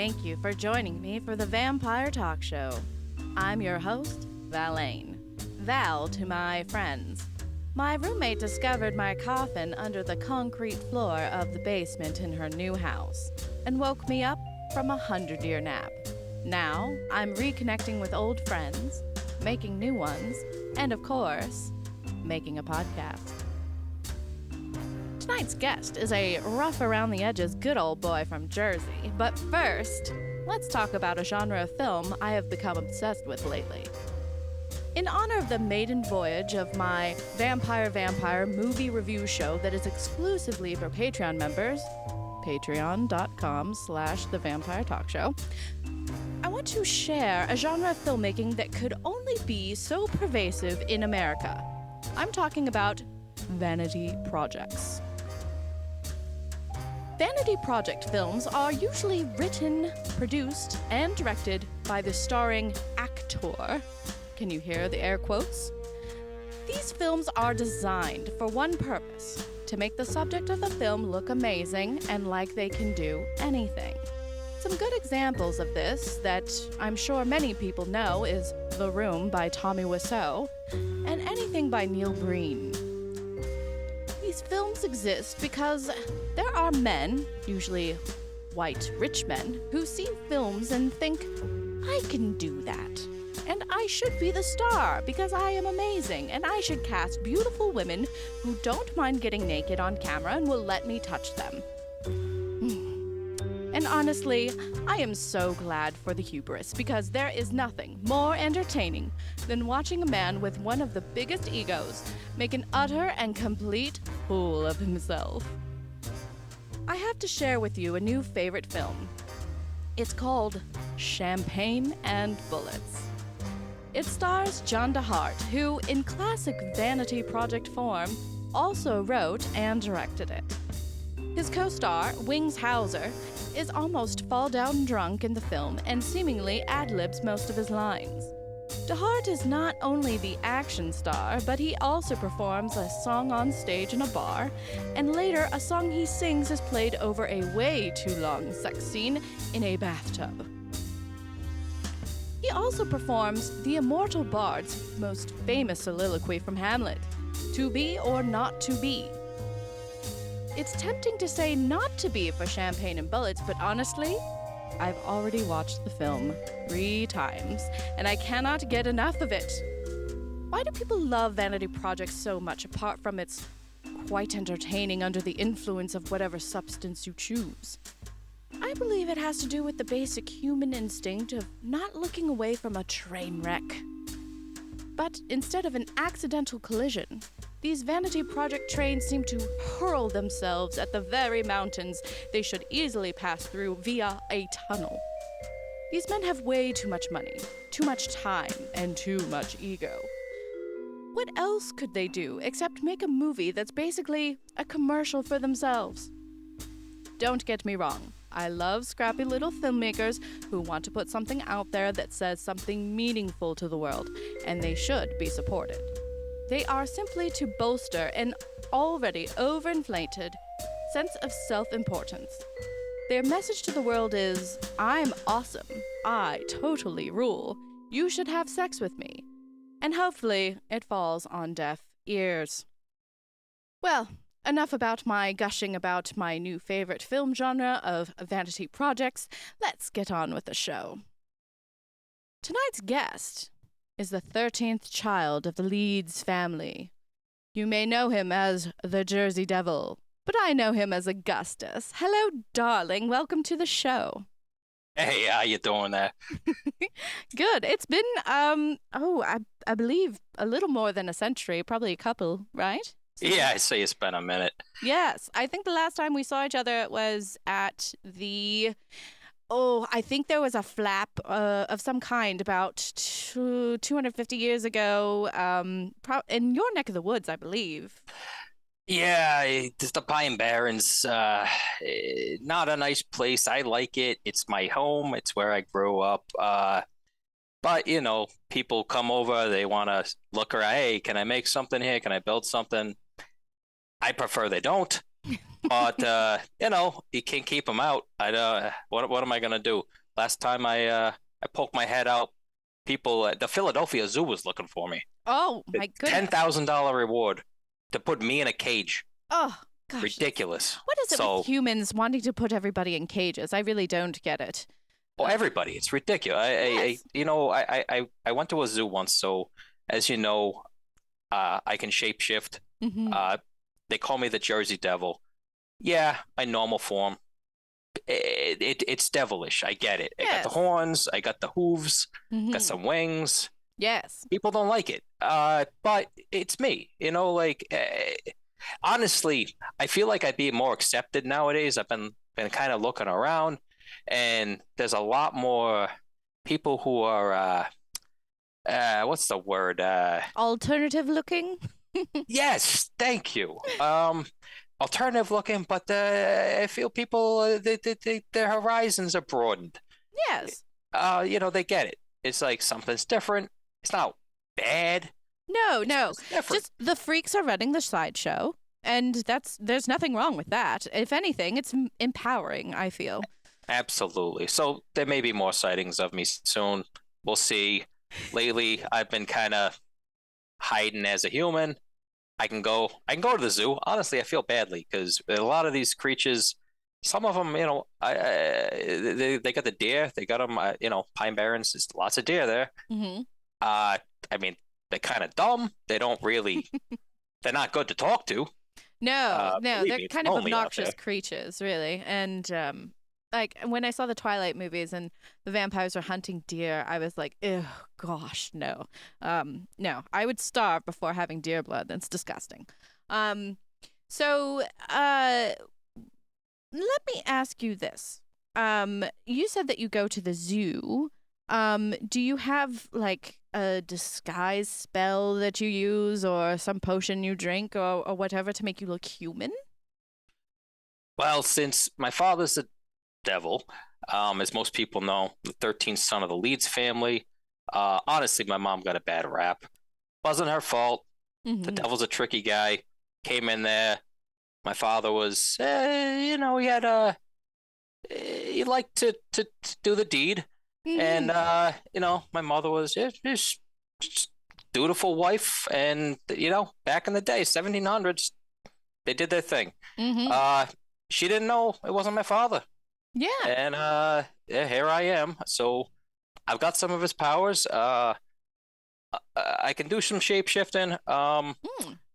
thank you for joining me for the Vampire Talk Show. I'm your host, Valaine. Val to my friends. My roommate discovered my coffin under the concrete floor of the basement in her new house and woke me up from a 100-year nap. Now, I'm reconnecting with old friends, making new ones, and of course, making a podcast. Tonight's guest is a rough-around-the-edges good old boy from Jersey, but first, let's talk about a genre of film I have become obsessed with lately. In honor of the maiden voyage of my Vampire movie review show that is exclusively for Patreon members, patreon.com/The Vampire Talk Show, I want to share a genre of filmmaking that could only be so pervasive in America. I'm talking about vanity projects. Vanity project films are usually written, produced, and directed by the starring actor. Can you hear the air quotes? These films are designed for one purpose: to make the subject of the film look amazing and like they can do anything. Some good examples of this that I'm sure many people know is The Room by Tommy Wiseau and Anything by Neil Breen. These films exist because there are men, usually white rich men, who see films and think, I can do that. And I should be the star because I am amazing, and I should cast beautiful women who don't mind getting naked on camera and will let me touch them. And honestly, I am so glad for the hubris, because there is nothing more entertaining than watching a man with one of the biggest egos make an utter and complete fool of himself. I have to share with you a new favorite film. It's called Champagne and Bullets. It stars John DeHart, who, in classic vanity project form, also wrote and directed it. His co-star, Wings Hauser, is almost fall-down drunk in the film and seemingly ad-libs most of his lines. DeHart is not only the action star, but he also performs a song on stage in a bar, and later a song he sings is played over a way too long sex scene in a bathtub. He also performs the immortal bard's most famous soliloquy from Hamlet, "To be or not to be." It's tempting to say not to be for Champagne and Bullets, but honestly, I've already watched the film 3 times, and I cannot get enough of it. Why do people love vanity projects so much, apart from its quite entertaining under the influence of whatever substance you choose? I believe it has to do with the basic human instinct of not looking away from a train wreck. But instead of an accidental collision, these vanity project trains seem to hurl themselves at the very mountains they should easily pass through via a tunnel. These men have way too much money, too much time, and too much ego. What else could they do except make a movie that's basically a commercial for themselves? Don't get me wrong. I love scrappy little filmmakers who want to put something out there that says something meaningful to the world, and they should be supported. They are simply to bolster an already overinflated sense of self-importance. Their message to the world is, I'm awesome, I totally rule, you should have sex with me. And hopefully it falls on deaf ears. Well, enough about my gushing about my new favorite film genre of vanity projects. Let's get on with the show. Tonight's guest is the 13th child of the Leeds family. You may know him as the Jersey Devil, but I know him as Augustus. Hello, darling. Welcome to the show. Hey, how you doing there? Good. It's been, I believe a little more than a century, probably a couple, right? Yeah, I'd say it's been a minute. Yes. I think the last time we saw each other was at I think there was a flap of some kind about 250 years ago, in your neck of the woods, I believe. Yeah, it's the Pine Barrens. Not a nice place. I like it. It's my home. It's where I grew up. But, you know, people come over. They want to look around. Hey, can I make something here? Can I build something? I prefer they don't. But you can't keep them out. What am I gonna do? Last time I poked my head out, people at the Philadelphia Zoo was looking for me. Oh my goodness. $10,000 reward to put me in a cage. Oh gosh. Ridiculous. What is it with humans wanting to put everybody in cages? I really don't get it. Well, everybody, it's ridiculous. Yes. I went to a zoo once, so as you know, I can shapeshift. Hmm. They call me the Jersey Devil. Yeah, my normal form. It's devilish. I get it. I got the Yes. horns. I got the hooves. Got Hmm. some wings. Yes. People don't like it. But it's me. Honestly, I feel like I'd be more accepted nowadays. I've been kind of looking around, and there's a lot more people who are what's the word? Alternative looking? Yes, thank you. Alternative looking, but I feel people their horizons are broadened. Yes. They get it. It's like something's different. It's not bad. No, no. It's different. Just the freaks are running the sideshow, and there's nothing wrong with that. If anything, it's empowering, I feel. Absolutely. So there may be more sightings of me soon. We'll see. Lately, I've been kind of hiding as a human. I can go to the zoo. Honestly, I feel badly because a lot of these creatures, some of them, they got the deer. They got them, Pine Barrens. There's lots of deer there. Hmm. I mean, they're kind of dumb. They're not good to talk to. No, no, Believe they're me, it's kind of lonely out obnoxious there. creatures, really. And like when I saw the Twilight movies and the vampires were hunting deer, I was like, oh gosh, no. No, I would starve before having deer blood. That's disgusting. Um, so let me ask you this. You said that you go to the zoo. Do you have like a disguise spell that you use or some potion you drink or whatever to make you look human? Well, since my father's the devil, as most people know, the 13th son of the Leeds family. Honestly, my mom got a bad rap. Wasn't her fault. The Mm-hmm. devil's a tricky guy. Came in there. My father was, he liked to do the deed, and Mm-hmm. my mother was just dutiful wife, and back in the day, 1700s, they did their thing. Mm-hmm. Uh, she didn't know it wasn't my father, Yeah. and yeah, here I am. So I've got some of his powers. I can do some shape shifting. Mm.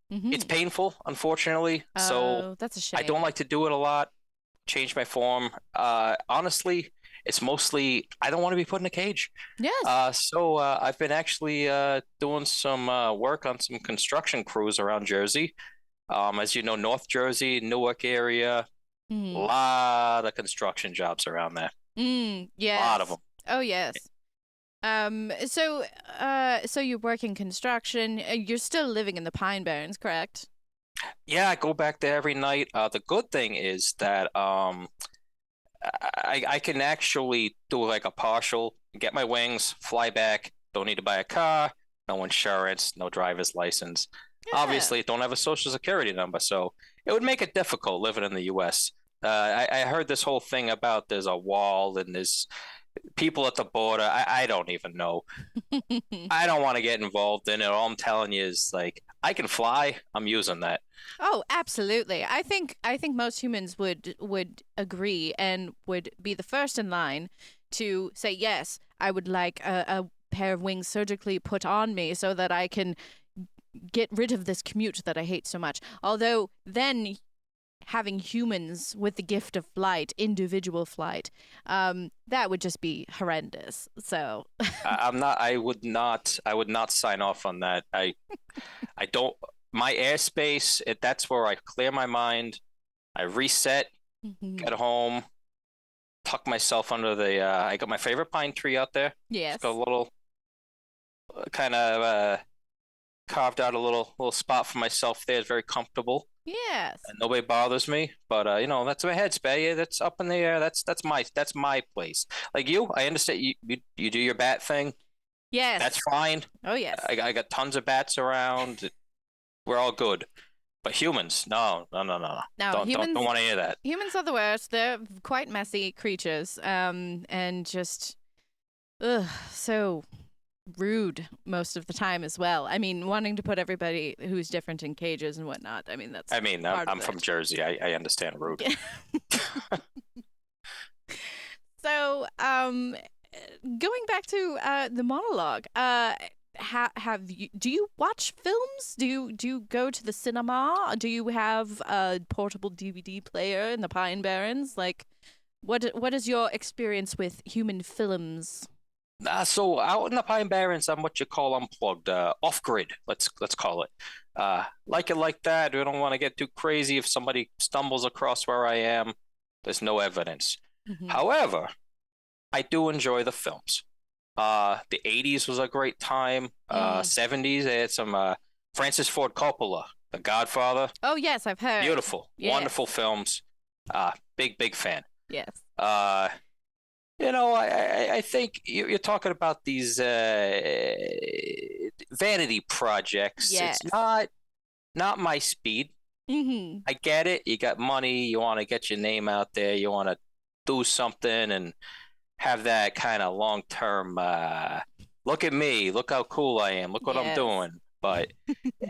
It's Mm-hmm. painful, unfortunately, so Oh, that's a I don't shame. like to do it a lot. Change my form. Honestly, it's mostly I don't want to be put in a cage. Yes. So I've been actually doing some work on some construction crews around Jersey. As you know, North Jersey, Newark area, a Mm. lot of construction jobs around there. Mm. A lot of Yes. them. Oh, yes. So you work in construction. You're still living in the Pine Barrens, correct? Yeah, I go back there every night. The good thing is that I can actually do like a partial, get my wings, fly back. Don't need to buy a car, no insurance, no driver's license. Yeah. Obviously, don't have a social security number, so it would make it difficult living in the U.S. I heard this whole thing about there's a wall and there's people at the border. I don't even know. I don't want to get involved in it. All I'm telling you is like I can fly. I'm using that. Oh, absolutely. I think most humans would agree and would be the first in line to say yes, I would like a pair of wings surgically put on me so that I can get rid of this commute that I hate so much. Although then having humans with the gift of flight, individual flight, that would just be horrendous. So, I'm not. I would not. I would not sign off on that. I don't. My airspace. That's where I clear my mind. I reset. mhm. Get home. Tuck myself under the. I got my favorite pine tree out there. Just got a Yes. little kind of carved out a little spot for myself there. It's very comfortable. Yes. And nobody bothers me. But that's my headspace. Yeah, that's up in the air. That's my place. Like you, I understand you do your bat thing. That's Yes. fine. Oh, yes. I got tons of bats around. We're all good. But humans, no, no, no, no, no. No, Don't want to hear that. humans are the worst. They're quite messy creatures, and just so rude most of the time as well. I mean, wanting to put everybody who's different in cages and whatnot. I mean, that's I mean, part I'm of from it. Jersey. I understand rude. So, going back to the monologue, do you watch films? Do you go to the cinema? Do you have a portable DVD player in the Pine Barrens? Like, what is your experience with human films? So out in the Pine Barrens, I'm what you call unplugged, off grid. Let's call it. Like it like that. We don't want to get too crazy. If somebody stumbles across where I am, there's no evidence. Hmm. However, I do enjoy the films. The 80s was a great time. Mm. 70s, they had some Francis Ford Coppola, The Godfather. Oh yes, I've heard. Beautiful, Yes, wonderful films. Big fan. yes, Uh, I think you're talking about these vanity projects. It's yes. not my speed. Hmm. I get it. You got money. You want to get your name out there. You want to do something and have that kind of long term. Look at me. Look how cool I am. Look what I'm Yes. doing. But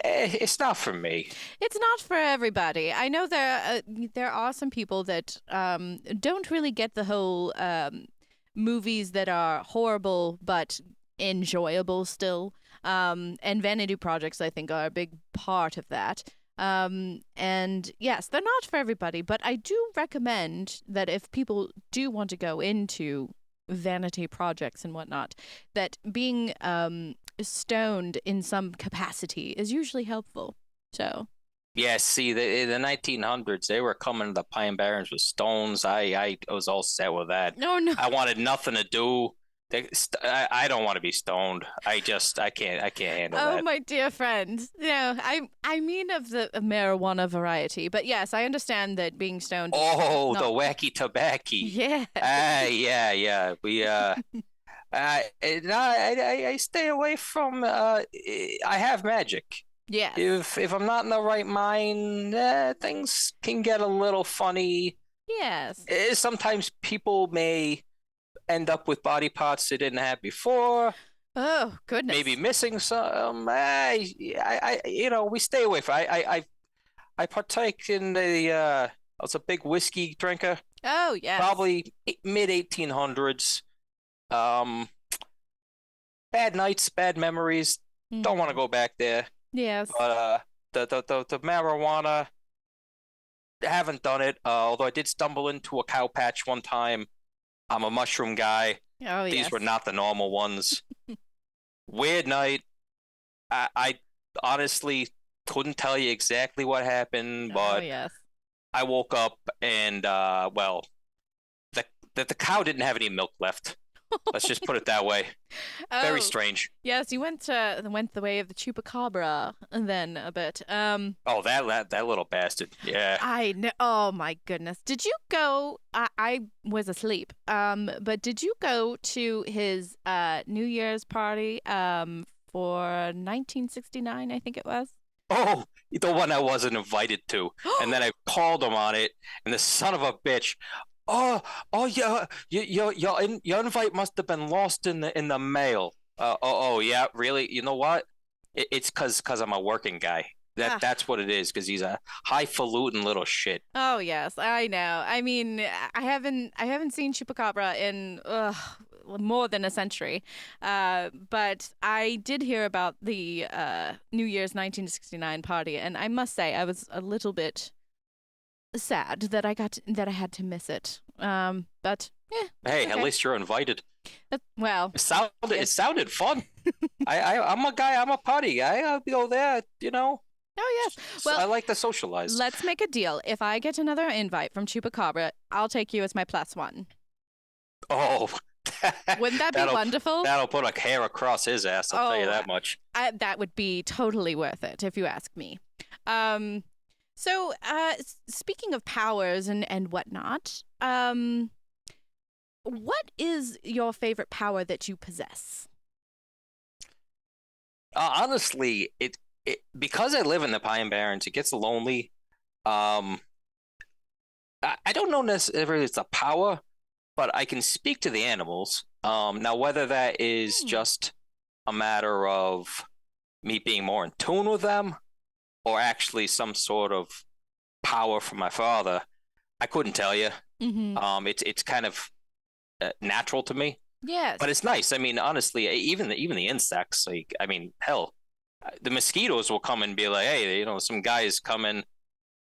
it's not for me. It's not for everybody. I know there are some people that don't really get the whole movies that are horrible but enjoyable still. And vanity projects, I think, are a big part of that. And yes, they're not for everybody, but I do recommend that if people do want to go into vanity projects and whatnot, that being stoned in some capacity is usually helpful. So, Yeah, see, in the 1900s, they were coming to the Pine Barrens with stones. I was all set with that. no, no. I wanted nothing to do. I don't want to be stoned. I can't handle Oh, that. my dear friend. No, I mean of the marijuana variety. But yes, I understand that being stoned is Oh, the not. wacky tobacco. Yeah. Yeah. I stay away from. I have magic. Yes. If I'm not in the right mind, things can get a little funny. Yes. Sometimes people may end up with body parts they didn't have before, Oh, goodness. maybe missing some. We stay away from. I partake in the. I was a big whiskey drinker, Oh, yes. probably mid 1800s. Um, Bad nights, bad memories. Don't want to Mhm. go back there. Yes. But the marijuana, haven't done it. Although I did stumble into a cow patch one time. I'm a mushroom guy. Oh, These yes. were not the normal ones. Weird night. I honestly couldn't tell you exactly what happened, Oh, but yes. I woke up and well, the cow didn't have any milk left. Let's just put it that way. Very Oh, strange. yes, you went the way of the chupacabra then a bit. Oh, that little bastard. Yeah. I know. Oh my goodness. Did you go? I was asleep. But did you go to his New Year's party for 1969? I think it was. Oh, the one I wasn't invited to. And then I called him on it, and the son of a bitch. Oh yeah, your invite must have been lost in the mail. Yeah, really? You know what? It's cause I'm a working guy. Ah. That's what it is. Cause he's a highfalutin little shit. Oh yes, I know. I mean, I haven't seen Chupacabra in more than a century, but I did hear about the New Year's 1969 party, and I must say I was a little bit sad that I had to miss it. But yeah, Hey, okay. at least you're invited. Well, It sounded fun. I'm a guy. I'm a party guy. I'll go there. oh yes. Well, I like to socialize. let's make a deal. If I get another invite from Chupacabra, I'll take you as my +1. Oh, Wouldn't that be wonderful? That'll put a hair across his ass. I'll tell you that much. That would be totally worth it if you ask me. So, speaking of powers and whatnot, what is your favorite power that you possess? Honestly, because I live in the Pine Barrens, it gets lonely. Um, I don't know necessarily it's a power, but I can speak to the animals. Now whether that is Hmm. just a matter of me being more in tune with them, or actually some sort of power from my father, I couldn't tell you. Mm-hmm. It's kind of natural to me, but Yes. it's nice. I mean, honestly, even the insects, like I mean, hell, the mosquitoes will come and be like, hey, some guys coming.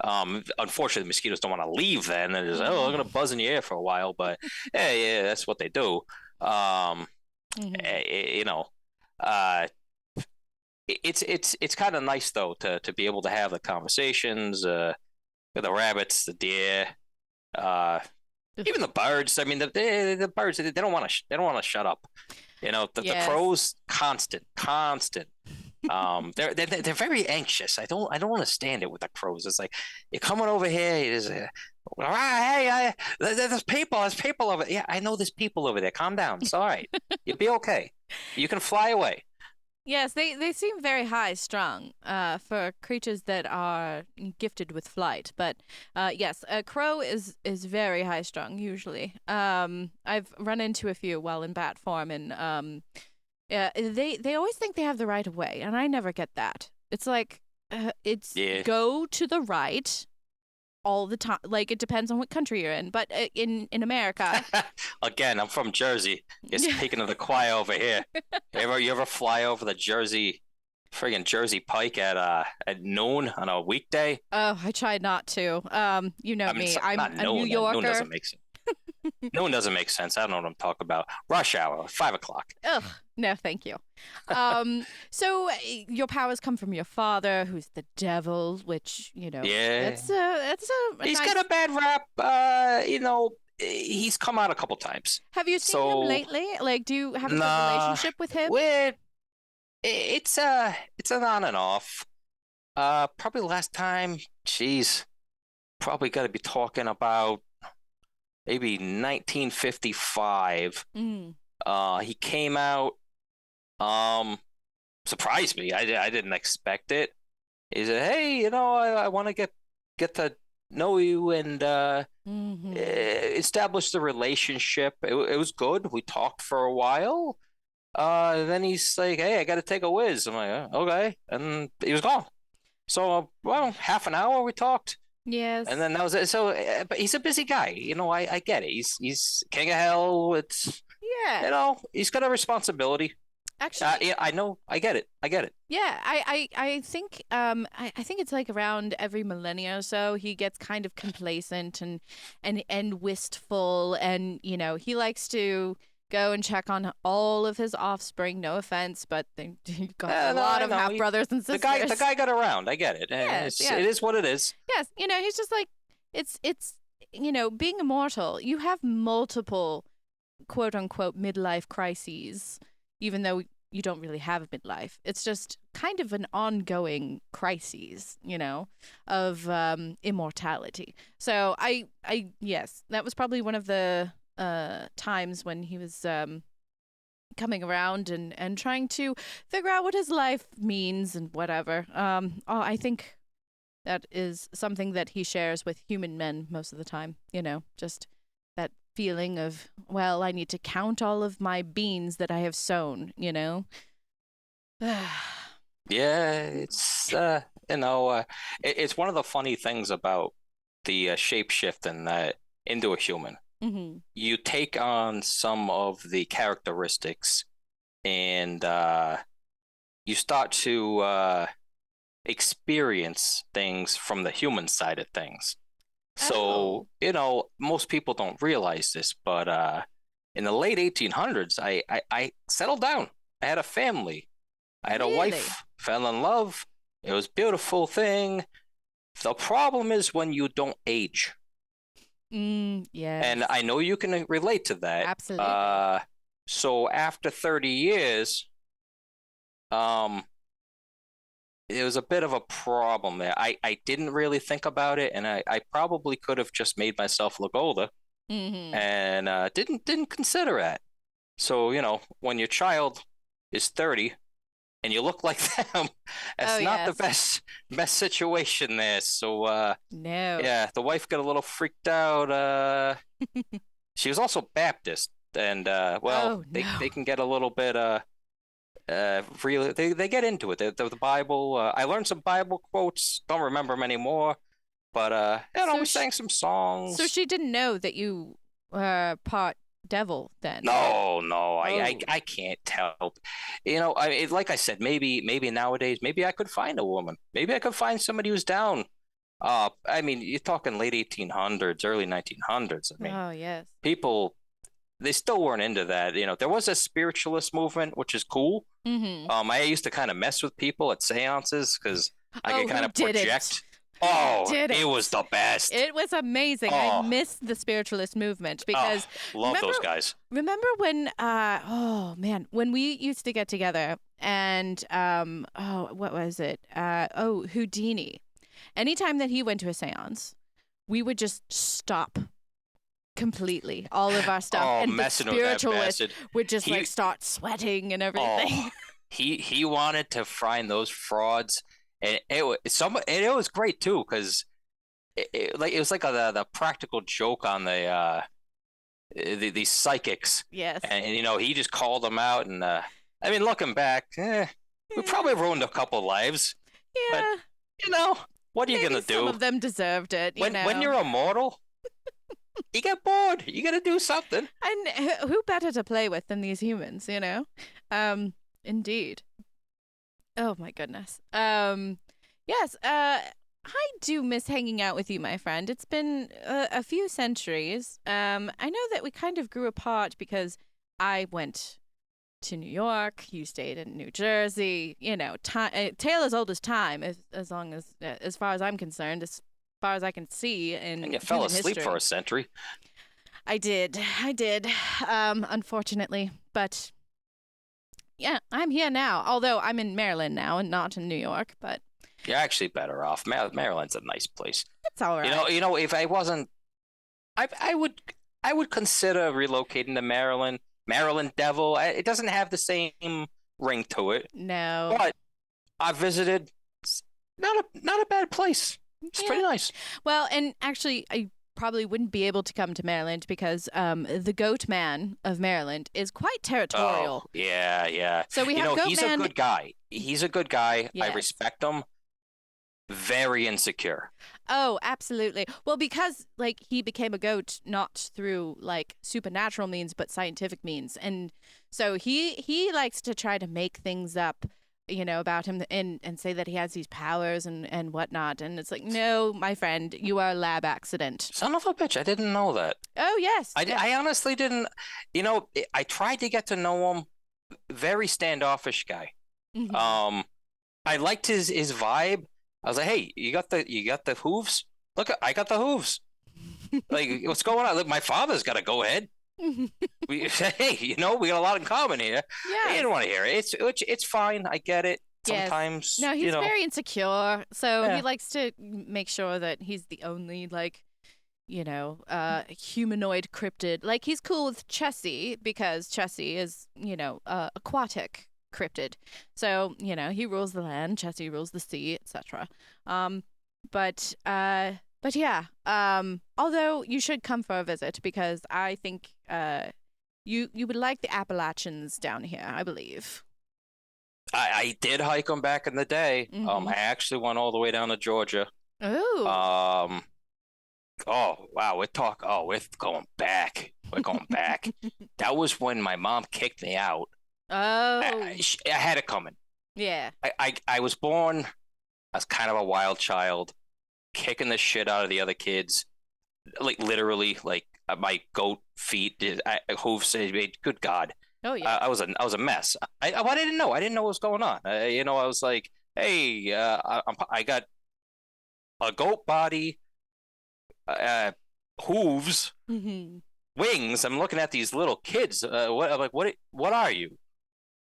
Unfortunately, the mosquitoes don't want to leave. Then they're just, oh, I'm gonna buzz in your ear for a while, but yeah, that's what they do. Um, Mm-hmm. eh, you know, uh, it's kind of nice though to be able to have the conversations with the rabbits, the deer, uh, even the birds. I mean, the birds they don't want to shut up. The Yes. crows constant. They're very anxious. I don't understand it with the crows. It's like you're coming over here. Hey, there's people over there. Yeah, I know there's people over there. Calm down. It's all right. You'll be okay. You can fly away. Yes, they seem very high strung for creatures that are gifted with flight. But yes, a crow is very high strung usually. I've run into a few while in bat form, and they always think they have the right of way, and I never get that. It's like it's Yeah. go to the right all the time. Like it depends on what country you're in, but in America, Again, I'm from Jersey. You're speaking of the choir over here. You ever fly over the friggin' Jersey Pike at noon on a weekday? oh, I tried not to. You know I mean, me. not I'm a New noon. Noon Yorker. doesn't make sense. Noon doesn't make sense. I don't know what I'm talking about. Rush hour, 5 o'clock. Ugh, no, thank you. So your powers come from your father, who's the devil, which Yeah, that's a he's nice. got a bad rap. He's come out a couple times. Have you seen him So lately? Like, do you have a good nah, relationship with him? it's an on and off. Probably last time, geez, probably got to be talking about maybe 1955. Mm. He came out, um, surprised me. I didn't expect it. He said, "Hey, I want to get to know you and Hmm. establish the relationship." It was good. We talked for a while. Then he's like, "Hey, I got to take a whiz." I'm like, "Okay," and he was gone. So, well, half an hour we talked. And Yes. then that was it. So, but he's a busy guy. I get it. He's king of hell. Yes. He's got a responsibility. Actually, Yeah, I know. I get it. I get it. yeah. I think I think it's like around every millennia or so he gets kind of complacent and wistful, and he likes to go and check on all of his offspring. No offense, but he got a No, lot I of know. half brothers and The sisters. guy got around. I get it. Yes, It yes, is what it is. yes. He's just like it's being immortal. You have multiple quote unquote midlife crises, even though you don't really have a midlife. It's just kind of an ongoing crisis, of immortality. So yes, that was probably one of the times when he was coming around and trying to figure out what his life means and whatever. I think that is something that he shares with human men most of the time, just that feeling of, well, I need to count all of my beans that I have sown. Yeah, it's one of the funny things about the shapeshifting that into a human. Hmm. You take on some of the characteristics and you start to experience things from the human side of things. Oh, So, most people don't realize this, but in the late 1800s, I settled down. I had a family. I had a really? wife, fell in love. It was a beautiful thing. The problem is when you don't age. And Yes, I know you can relate to that. absolutely. So after 30 years, um, it was a bit of a problem there. I didn't really think about it, and I probably could have just made myself look older Hmm. and didn't consider that. So, when your child is 30, and you look like them. It's Oh, not the yes. best situation there. So No. yeah, the wife got a little freaked out. She was also Baptist, and well, Oh, they no. can get a little bit really they get into it. The Bible. I learned some Bible quotes. Don't remember them anymore, but So we sh sang some so songs. she didn't know that you were part devil then. No, no, Oh. I can't tell. Like I said, maybe nowadays, maybe I could find a woman. Maybe I could find somebody who's down. I mean, you're talking late 1800s, early 1900s. I mean, Oh, yes. people they still weren't into that. There was a spiritualist movement, which is cool. Mm-hmm. I used to kind of mess with people at seances because I could Oh, kind who of didn't? project. Who Oh, it was didn't? the best. It was amazing. I Oh, missed the spiritualist movement oh, because love remember those guys. remember when oh man, when we used to get together and oh, what was it? Oh, Houdini. Anytime that he went to a séance, we would just stop completely all of our stuff Oh, and the messing with that spiritualist bastard. would just He, like start sweating and everything. oh, he wanted to find those frauds, and it was great too because it was like the practical joke on these psychics, Yes. and he just called them out, and I mean, looking back, we Eh, probably ruined a couple lives, but yeah, you know, what are you maybe gonna some do of them deserved it, you when know. you're immortal? You get bored. You gotta do something. And who better to play with than these humans, you know? Indeed. Oh my goodness. Yes, I do miss hanging out with you, my friend. It's been a few centuries. I know that we kind of grew apart because I went to New York, you stayed in New Jersey, you know, time tale as old as time as long as far as I'm concerned, as far as I can see And in you fell human asleep for history. a century. I did. I did. Unfortunately, but yeah, I'm here now. Although I'm in Maryland now and not in New York, but You're actually better off. Maryland's a nice place. it's all right. If I wasn't, I would consider relocating to Maryland. Maryland Devil. It doesn't have the same ring to it, No. but I visited. It's not a bad place. It's Yeah. pretty nice. Well, and actually, I probably wouldn't be able to come to Maryland because the Goat Man of Maryland is quite Oh, territorial. yeah, yeah. So we have Goat He's a Man. good guy. He's a good guy. I Yes. respect him. Very insecure. Oh, absolutely. Well, because like he became a goat not through like supernatural means but scientific means. And so he likes to try to make things up, you know, about him and say that he has these powers and whatnot. And it's like, no, my friend, you are a lab accident. Son of a bitch. I didn't know that. Oh, yes. I Yes. honestly didn't. I tried to get to know him. Very standoffish guy. Hmm. Um, I liked his vibe. I was like, hey, you got the hooves? Look, I got the hooves. Like, what's going on? Look, my father's got to go ahead. Hey, we got a lot in common here. You Yes. don't want to hear it. It's fine. I get it. Yes. Sometimes, No, he's very insecure. So he yeah. likes to make sure that he's the only like humanoid cryptid. Like he's cool with Chessie because Chessie is, aquatic cryptid. So, he rules the land, Chessie rules the sea, etc. Um, but yeah. Although you should come for a visit because I think you would like the Appalachians down here, I believe. I did hike them back in the day. Mm-hmm. I actually went all the way down to Georgia. Oh. Um, oh wow, we're going back. We're going back. That was when my mom kicked me out. Oh. I had it coming. Yeah. I was born as kind of a wild child, kicking the shit out of the other kids, like literally, like my goat feet did. Hooves. Good God, Oh yeah. I was a mess. I didn't know. I didn't know what was going on. I was like, hey, I got a goat body, uh, hooves, Mm-hmm. wings. I'm looking at these little kids. I'm like, what are you?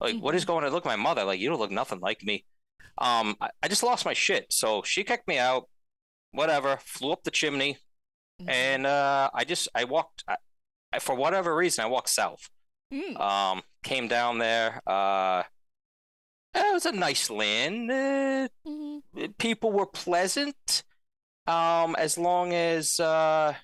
Like, what is Mm-hmm. going on? Look at my mother. Like, you don't look nothing like me. I just lost my shit. So she kicked me out. Whatever. Flew up the chimney, Mm-hmm. and I walked. For whatever reason, I walked south. Mm. Came down there. it was a nice land. Hmm. People were pleasant. As long as I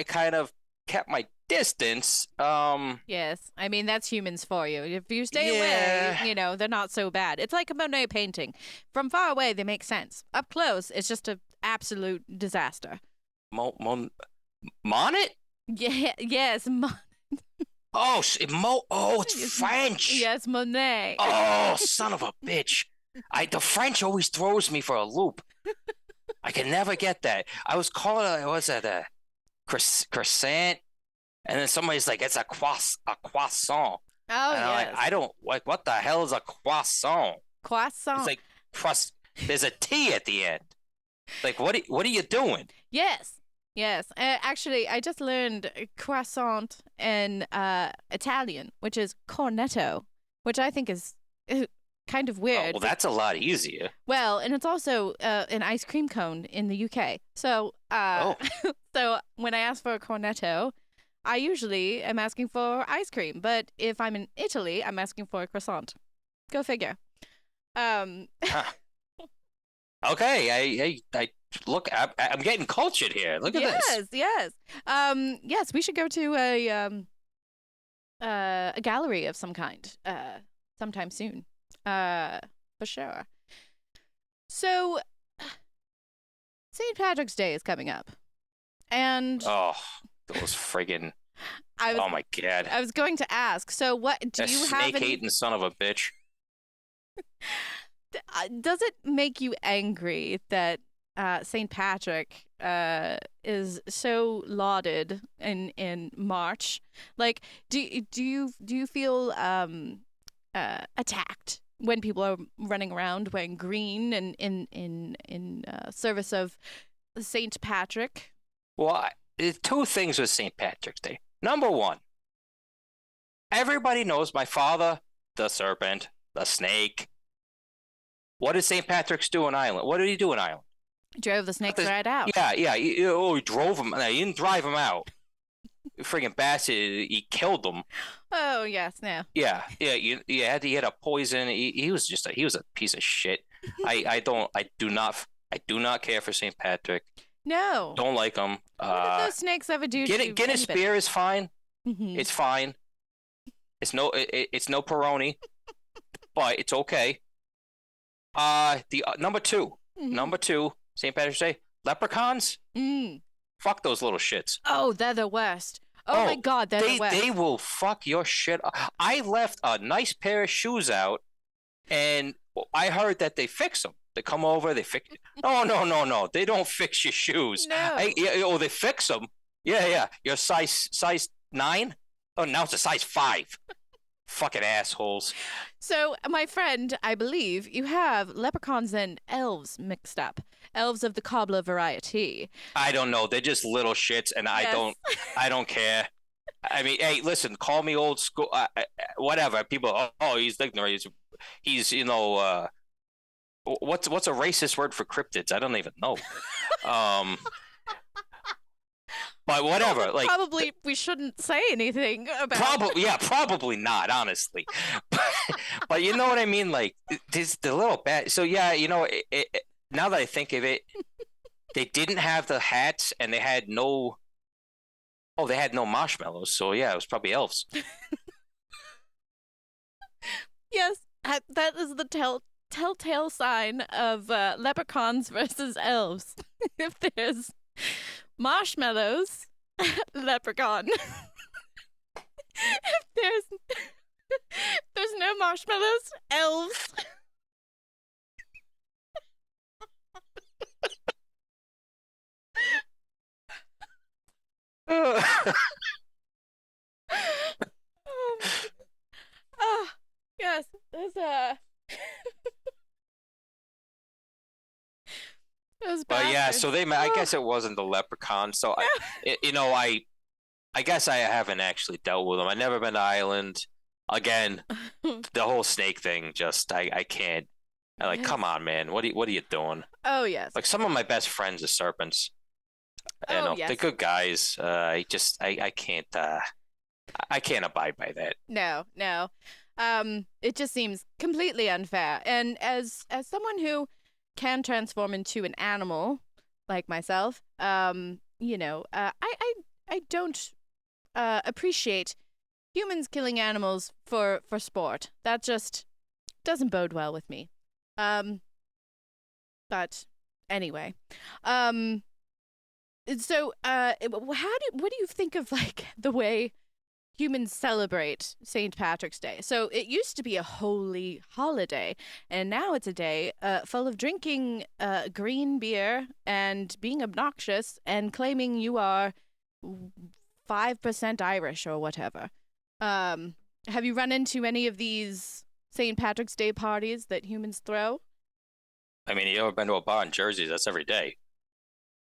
kind of kept my distance. Yes, I mean that's humans for you. If you stay away, Yeah. they're not so bad. It's like a Monet painting. From far away, they make sense. Up close, it's just an absolute disaster. Monet? Yeah, yes, Oh, it's French. yes, Monet. Oh, son of a bitch. The French always throws me for a loop. I can never get that. I was calling what's that, croissant? And then somebody's like, it's a croissant. Oh, And I'm like, yes, I don't like what the hell is a croissant? It's croissant. like crust. There's a T at the end. Like, what are you doing? Yes, yes. Actually, I just learned croissant in Italian, which is cornetto, which I think is kind of Oh, weird. well, that's a lot easier. Well, and it's also an ice cream cone in the UK. So, Oh. so when I ask for a cornetto, I usually am asking for ice cream. But if I'm in Italy, I'm asking for a croissant. Go figure. Huh. Okay, I look. I'm getting cultured here. Look at this. Yes, yes. Yes, we should go to a gallery of some kind sometime soon. For sure. So St. Patrick's Day is coming up. And Oh, those friggin'. I was Oh my god. I was going to ask, so what do That you have snake hating son of a bitch. does it make you angry that St. Patrick is so lauded in March? Like, do you feel attacked when people are running around wearing green and in service of St. Patrick? Well, there's two things with St. Patrick's Day. Number one, everybody knows my father, the serpent, the snake. What did St. Patrick's do in Ireland? What did he do in Ireland? Drove the snakes right out. Yeah. He drove him. No, he didn't drive him out. Friggin' bastard! He killed them. Oh yes, no. Yeah. He had a poison. He was a piece of shit. I do not care for St. Patrick. No. Don't like him. What did those snakes ever do to Guinness anybody? beer is fine. Mhm. It's fine. It's no Peroni, but it's okay. The number two, St. Patrick's Day, leprechauns. Fuck those little shits. Oh, they're the worst. Oh my God, they're the worst. They will fuck your shit up. I left a nice pair of shoes out, and I heard that they fix them. They come over, they fix. No. They don't fix your shoes. No. They fix them. Yeah. You're size 9. Oh, now it's a size 5. Fucking assholes. So, my friend, I believe you have leprechauns and elves mixed up. Elves of the cobbler variety. I don't know. They're just little shits, and Yes. I don't care. I mean, hey, listen, call me old school, whatever. People, he's ignorant. He's what's a racist word for cryptids? I don't even know. But whatever. Like, Probably we shouldn't say anything about. probably not, honestly. But you know what I mean? Like, this the little bat. So yeah, now that I think of it, they didn't have the hats, and they had no. Oh, they had no marshmallows. So yeah, it was probably elves. Yes, that is the telltale sign of leprechauns versus elves. If there's marshmallows, leprechaun. If there's no marshmallows, elves. Oh, yes, there's those But yeah, bastards. so I guess it wasn't the leprechaun. So I guess I haven't actually dealt with them. I've never been to Ireland. Again, the whole snake thing, just I can't. Yes. Come on, man. What are you doing? Oh yes. Like, some of my best friends are serpents. Yes. They're good guys. I can't abide by that. No. It just seems completely unfair. And as someone who can transform into an animal like myself, I don't appreciate humans killing animals for sport. That just doesn't bode well with me. But anyway, so what do you think of like the way humans celebrate St. Patrick's Day? So it used to be a holy holiday, and now it's a day full of drinking green beer and being obnoxious and claiming you are 5% Irish or whatever. Have you run into any of these St. Patrick's Day parties that humans throw? I mean, you ever been to a bar in Jersey? That's every day.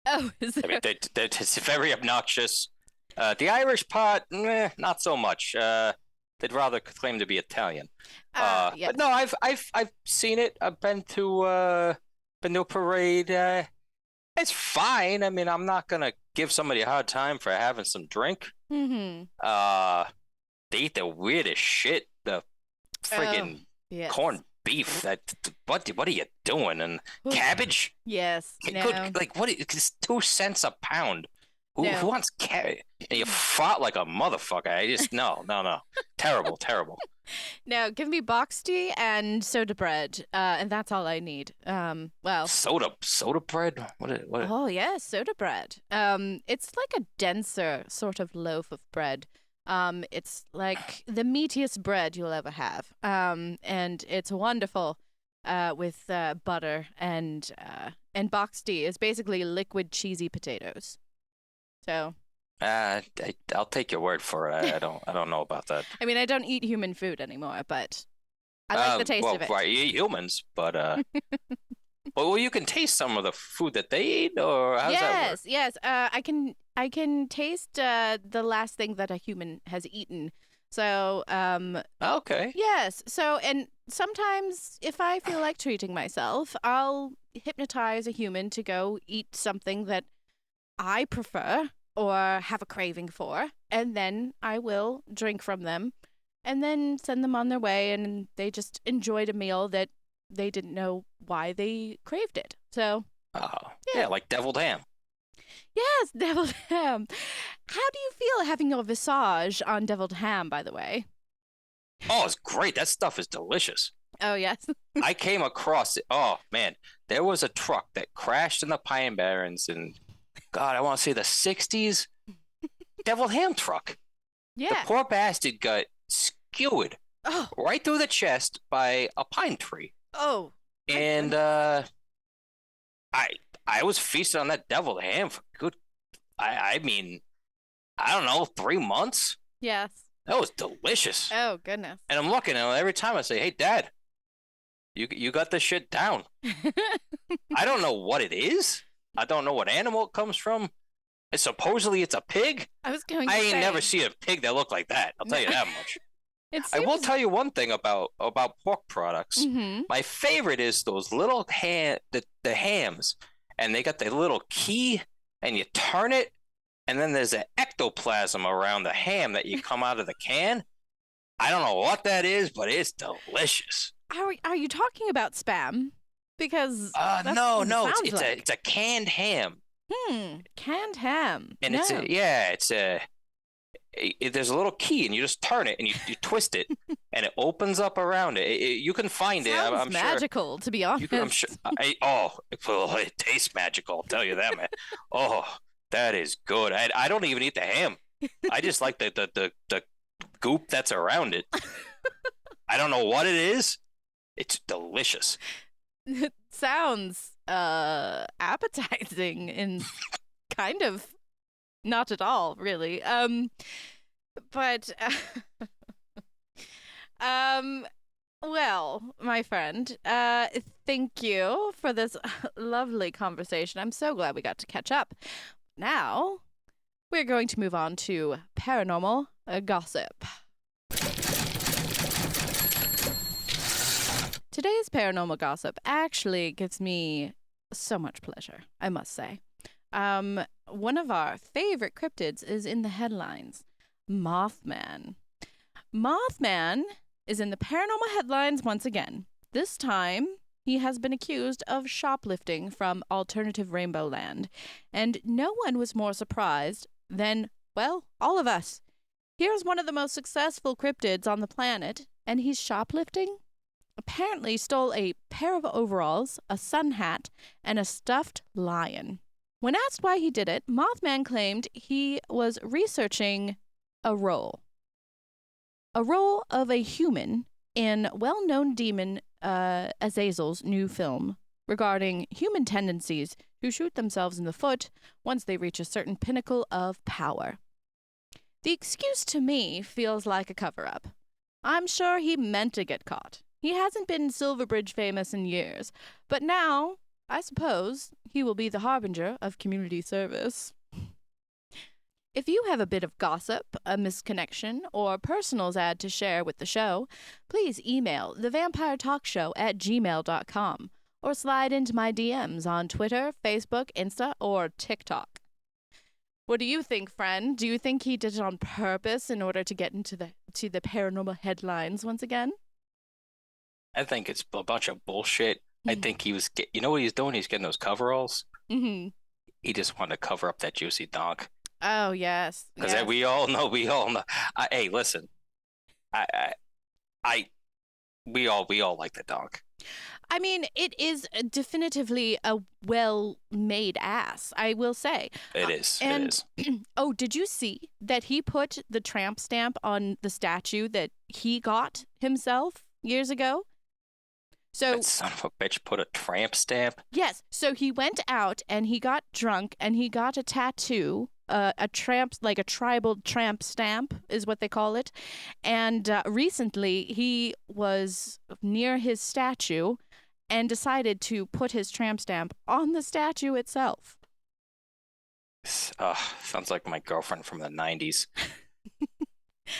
Oh, is I mean, there? it's very obnoxious. The Irish part, not so much. They'd rather claim to be Italian. Yes. But no, I've seen it. I've been to a parade. It's fine. I mean, I'm not gonna give somebody a hard time for having some drink. Mm-hmm. They eat the weirdest shit. The friggin' Yes. corned beef. What are you doing? And cabbage. Yes. No. Good, like what? It's 2 cents a pound. Who No. wants cabbage? And you fought like a motherfucker. I just no. Terrible, terrible. No, give me box tea and soda bread, and that's all I need. Well, Soda bread. What? oh yes, soda bread. It's like a denser sort of loaf of bread. It's like the meatiest bread you'll ever have. And it's wonderful. With butter and box tea is basically liquid cheesy potatoes. So. I'll take your word for it. I don't know about that. I mean, I don't eat human food anymore, but I like the taste of it. Right, you eat humans, but well, you can taste some of the food that they eat, or how does that work? Yes. I can taste the last thing that a human has eaten. So, Okay. yes. So, and sometimes if I feel like treating myself, I'll hypnotize a human to go eat something that I prefer or have a craving for, and then I will drink from them and then send them on their way, and they just enjoyed a meal that they didn't know why they craved it. So, Yeah, like deviled ham. yes, deviled ham. How do you feel having your visage on deviled ham, by the way? Oh, it's great. That stuff is delicious. Oh, yes. I came across it. Oh man, there was a truck that crashed in the Pine Barrens in, God, I want to say the 60s. Deviled ham truck. The Yeah. poor bastard got skewered Oh, right through the chest by a pine tree. oh. my And goodness. I was feasting on that deviled ham for I mean, I don't know, 3 months. Yes. That was delicious. Oh, goodness. And I'm looking at him every time I say, "Hey, Dad, you got this shit down." I don't know what it is. I don't know what animal it comes from. And supposedly it's a pig. I was going to I ain't say. never seen a pig that looked like that. I'll tell you that much. I will tell you one thing about pork products. Mm-hmm. My favorite is those little the hams, and they got the little key, and you turn it, and then there's an ectoplasm around the ham that you come out of the can. I don't know what that is, but it's delicious. Are you talking about spam? Because that's No, what it no, sounds like. it's a canned ham, Canned ham. and No. there's a little key, and you just turn it, and you twist it, and it opens up around it. You can find it. Sounds I'm sure. magical, to be honest. I'm sure. It tastes magical. I'll tell you that, man. Oh, that is good. I don't even eat the ham. I just like the goop that's around it. I don't know what it is. It's delicious. It sounds appetizing and kind of not at all, really. But well, my friend, thank you for this lovely conversation. I'm so glad we got to catch up. Now, we're going to move on to paranormal gossip. Today's paranormal gossip actually gives me so much pleasure, I must say. One of our favorite cryptids is in the headlines. Mothman. Mothman is in the paranormal headlines once again. This time, he has been accused of shoplifting from alternative Rainbow Land, and no one was more surprised than, well, all of us. Here's one of the most successful cryptids on the planet, and he's shoplifting? Apparently stole a pair of overalls, a sun hat, and a stuffed lion. When asked why he did it, Mothman claimed he was researching a role of a human in well-known demon Azazel's new film regarding human tendencies to shoot themselves in the foot once they reach a certain pinnacle of power. The excuse to me feels like a cover-up. I'm sure he meant to get caught. He hasn't been Silverbridge famous in years, but now, I suppose, he will be the harbinger of community service. If you have a bit of gossip, a misconnection, or personals ad to share with the show, please email thevampiretalkshow@gmail.com or slide into my DMs on Twitter, Facebook, Insta, or TikTok. What do you think, friend? Do you think he did it on purpose in order to get into the paranormal headlines once again? I think it's a bunch of bullshit. I think he was, you know what he's doing? He's getting those coveralls. Mm-hmm. He just wanted to cover up that juicy donk. Oh, yes. Because yes. we all know. Hey, listen, we all like the donk. I mean, it is definitively a well-made ass, I will say. It is. Oh, did you see that he put the tramp stamp on the statue that he got himself years ago? So that son of a bitch put a tramp stamp? Yes. So he went out and he got drunk and he got a tattoo, a tribal tramp stamp is what they call it. And recently he was near his statue and decided to put his tramp stamp on the statue itself. Sounds like my girlfriend from the 90s.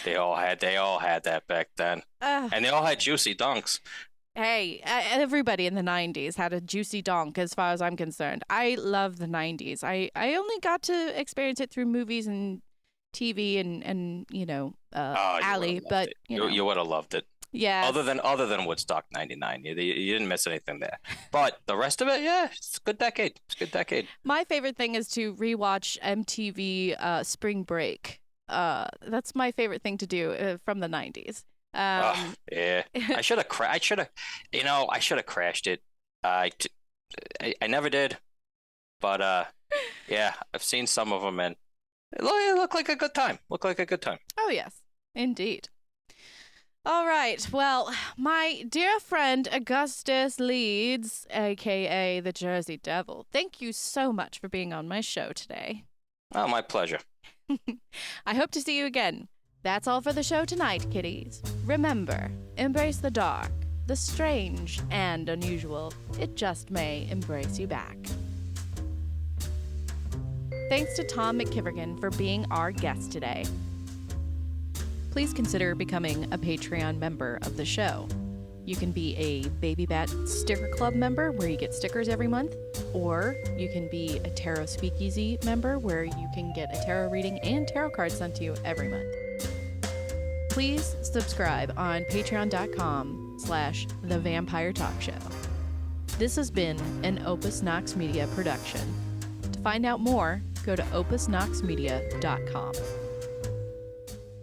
They all had that back then. And they all had juicy dunks. Hey, everybody in the 90s had a juicy donk as far as I'm concerned. I love the 90s. I only got to experience it through movies and TV and Alley, but you would have loved it. Yeah. Other than Woodstock 99, you didn't miss anything there. But the rest of it, yeah, it's a good decade. My favorite thing is to rewatch MTV Spring Break. That's my favorite thing to do from the 90s. Yeah, I should have crashed it. I never did, but yeah, I've seen some of them and it looked like a good time. Oh yes, indeed. All right, well, my dear friend Augustus Leeds, aka the Jersey Devil, thank you so much for being on my show today. Oh, my pleasure. I hope to see you again. That's all for the show tonight, kiddies. Remember, embrace the dark, the strange, and unusual. It just may embrace you back. Thanks to Tom McKivergan for being our guest today. Please consider becoming a Patreon member of the show. You can be a Baby Bat Sticker Club member where you get stickers every month, or you can be a Tarot Speakeasy member where you can get a tarot reading and tarot cards sent to you every month. Please subscribe on patreon.com/The Vampire Talk Show. This has been an Opus Nox Media production. To find out more, go to opusnoxmedia.com.